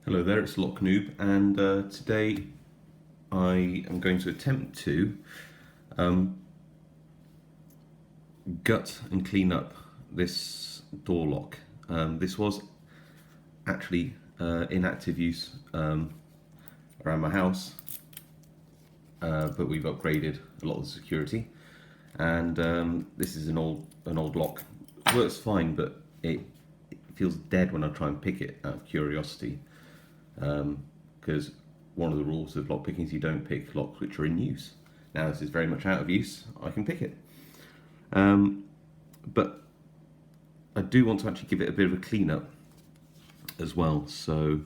Hello there, it's Lock Noob, and today I am going to attempt to um, gut and clean up this door lock. This was actually in active use around my house, but we've upgraded a lot of the security, and this is an old lock. It works fine, but it feels dead when I try and pick it out of curiosity. Because one of the rules of lock picking is you don't pick locks which are in use. Now this is very much out of use, I can pick it. But I do want to actually give it a bit of a clean up as well, so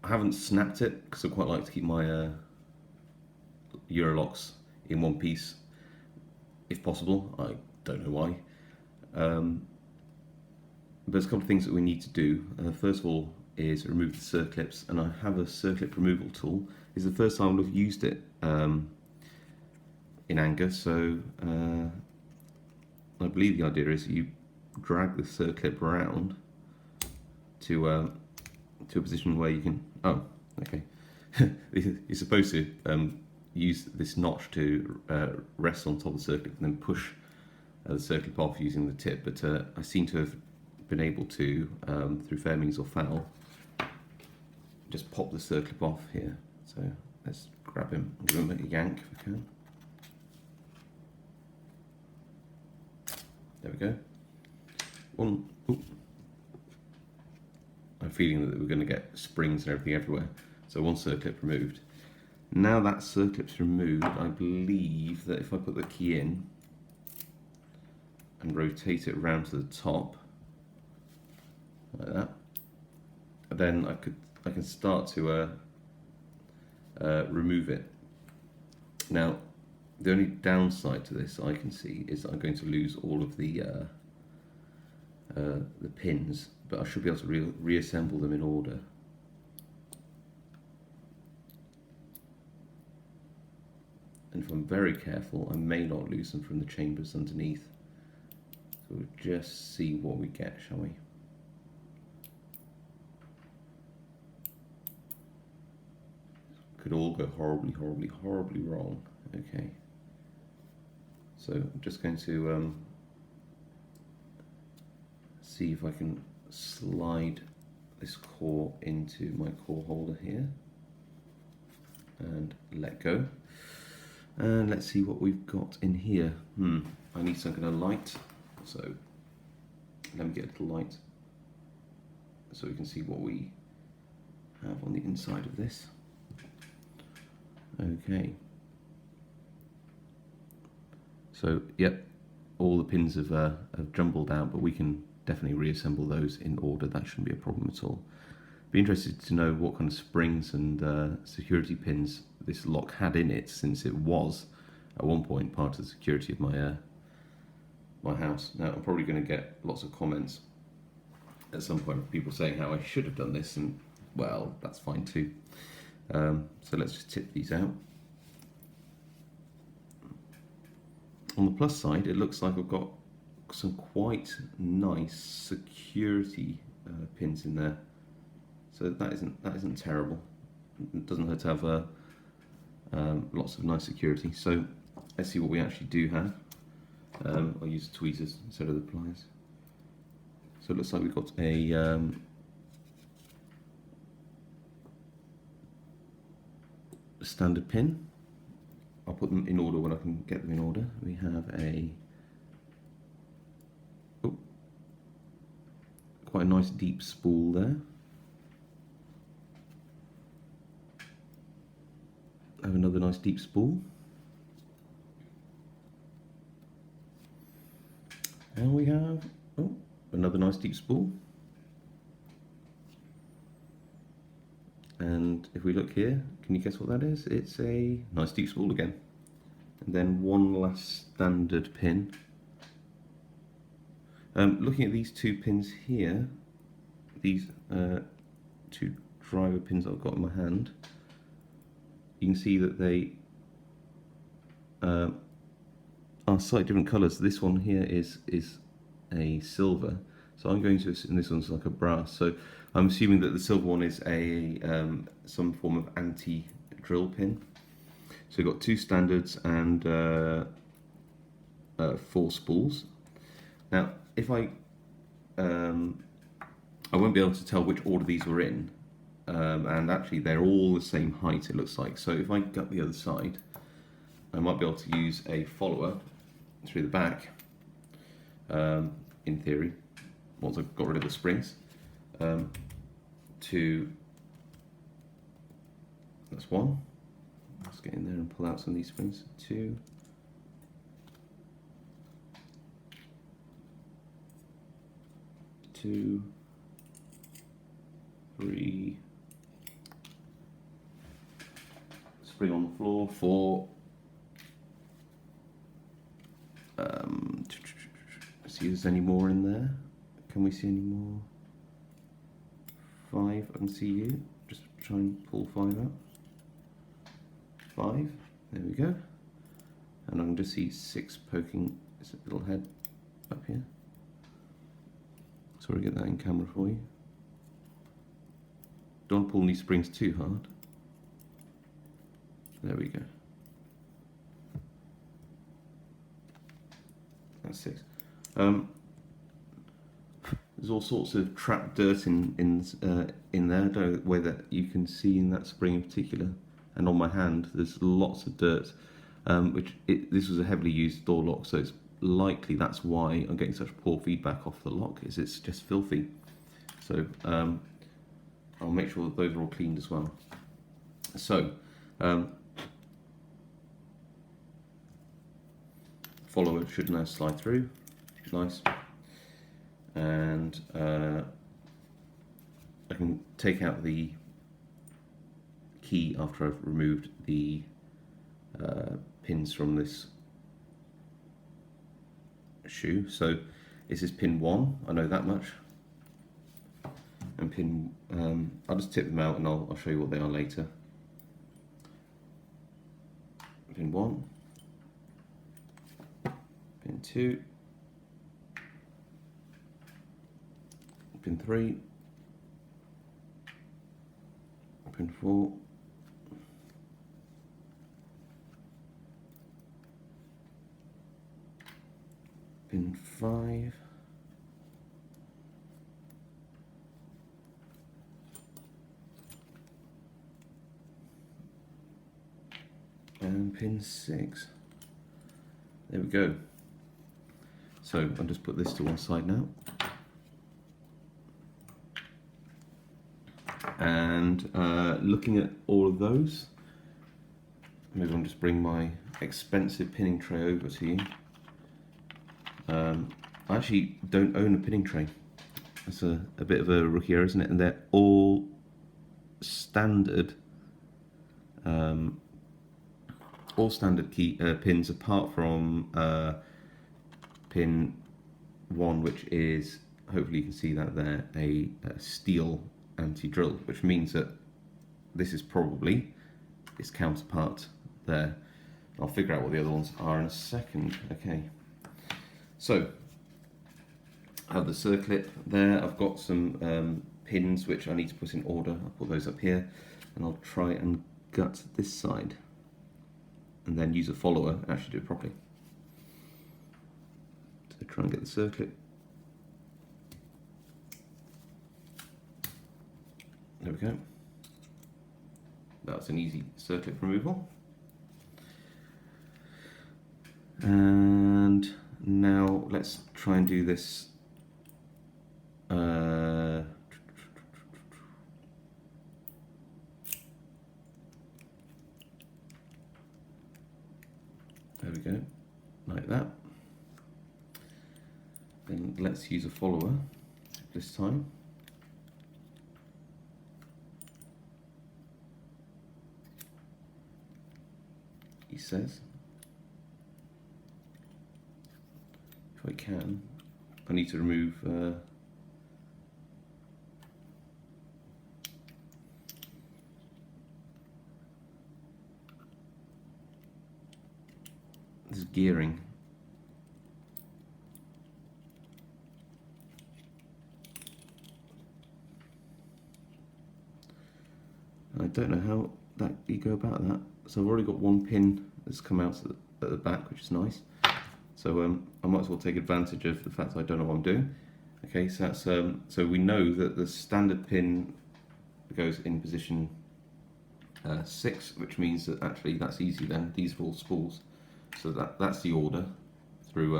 I haven't snapped it because I quite like to keep my Eurolocks in one piece if possible. I don't know why. But there's a couple of things that we need to do. First of all is remove the circlips, and I have a circlip removal tool. It's the first time I've used it in anger, so I believe the idea is you drag the circlip around to a position where you can. Oh, okay. You're supposed to use this notch to rest on top of the circlip and then push the circlip off using the tip, but I seem to have been able to, through fair means or foul, just pop the circlip off here. So let's grab him and give him a yank if we can. There we go. One. Ooh. I'm feeling that we're going to get springs and everything everywhere. So one circlip removed. Now that circlip's removed, I believe that if I put the key in and rotate it around to the top, like that, then I can start to remove it. Now, the only downside to this I can see is that I'm going to lose all of the pins, but I should be able to reassemble them in order. And if I'm very careful, I may not lose them from the chambers underneath. So we'll just see what we get, shall we? Could all go horribly wrong. Okay. So I'm just going to see if I can slide this core into my core holder here and let go. And let's see what we've got in here. I need some kind of light, so let me get a little light so we can see what we have on the inside of this. Okay. So, yep, all the pins have jumbled out, but we can definitely reassemble those in order. That shouldn't be a problem at all. Be interested to know what kind of springs and security pins this lock had in it, since it was at one point part of the security of my my house. Now I'm probably going to get lots of comments at some point of people saying how I should have done this, and well, that's fine too. So let's just tip these out. On the plus side, it looks like I've got some quite nice security pins in there. So that isn't terrible. It doesn't hurt to have lots of nice security. So let's see what we actually do have. I'll use tweezers instead of the pliers. So it looks like we've got a standard pin. I'll put them in order when I can get them in order. We have quite a nice deep spool there. Have another nice deep spool. And we have another nice deep spool. And if we look here, can you guess what that is? It's a nice deep spool again. And then one last standard pin. Looking at these two pins here, these two driver pins I've got in my hand, you can see that they are slightly different colours. This one here is a silver. So I'm going to, and this one's like a brass. So I'm assuming that the silver one is a some form of anti-drill pin. So we've got 2 standards and 4 spools. Now, if I won't be able to tell which order these were in, and actually they're all the same height, it looks like. So if I gut the other side, I might be able to use a follower through the back, in theory, once I've got rid of the springs, to, that's 1, let's get in there and pull out some of these springs, 2, 2, 3, spring on the floor, 4, let's see if there's any more in there. Can we see any more? 5, I can see you. Just try and pull 5 out. 5, there we go. And I can just see 6 poking its little head up here. Sorry, get that in camera for you. Don't pull these springs too hard. There we go. That's 6. There's all sorts of trapped dirt in there, where that you can see in that spring in particular, and on my hand there's lots of dirt. This was a heavily used door lock, so it's likely that's why I'm getting such poor feedback off the lock. Is it's just filthy. So I'll make sure that those are all cleaned as well. So follower should now slide through, nice. And I can take out the key after I've removed the pins from this shoe. So this is pin 1, I know that much. And pin, I'll just tip them out and I'll show you what they are later. Pin 1, pin 2, pin 3, pin 4, pin 5, and pin 6. There we go. So I'll just put this to one side now. And looking at all of those, maybe I'll just bring my expensive pinning tray over to you. I actually don't own a pinning tray. That's a bit of a rookie error, isn't it? And they're all standard, key pins, apart from pin 1, which is, hopefully you can see that there, a steel anti-drill, which means that this is probably its counterpart there. I'll figure out what the other ones are in a second. Okay, so I have the circlip there. I've got some pins which I need to put in order. I'll put those up here, and I'll try and gut this side and then use a follower and actually do it properly. So try and get the circlip. There we go. That's an easy circlip removal. And now let's try and do this. There we go, like that. Then let's use a follower this time. He says, if I can, I need to remove this gearing. I don't know how that you go about that. So I've already got one pin that's come out at the back, which is nice. So I might as well take advantage of the fact that I don't know what I'm doing. Okay, so that's so we know that the standard pin goes in position 6, which means that actually that's easy then. These are all spools. So that's the order through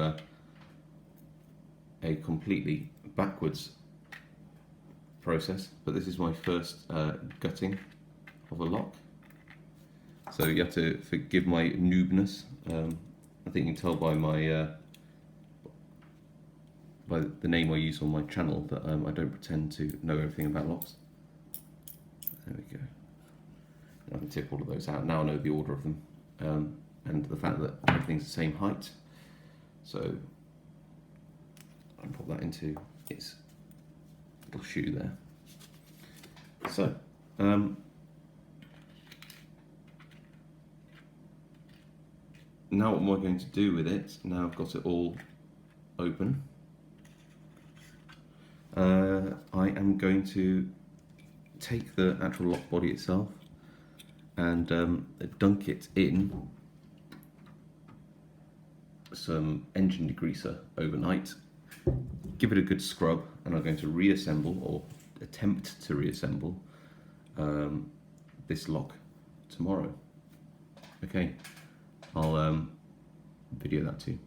a completely backwards process. But this is my first gutting of a lock. So you have to forgive my noobness. I think you can tell by my by the name I use on my channel that I don't pretend to know everything about locks. There we go. I can tip all of those out. Now I know the order of them, and the fact that everything's the same height. So I'll pop that into its little shoe there. So now what am I going to do with it? Now I've got it all open. I am going to take the actual lock body itself and dunk it in some engine degreaser overnight, give it a good scrub, and I'm going to reassemble, or attempt to reassemble, this lock tomorrow. Okay, I'll video that to you.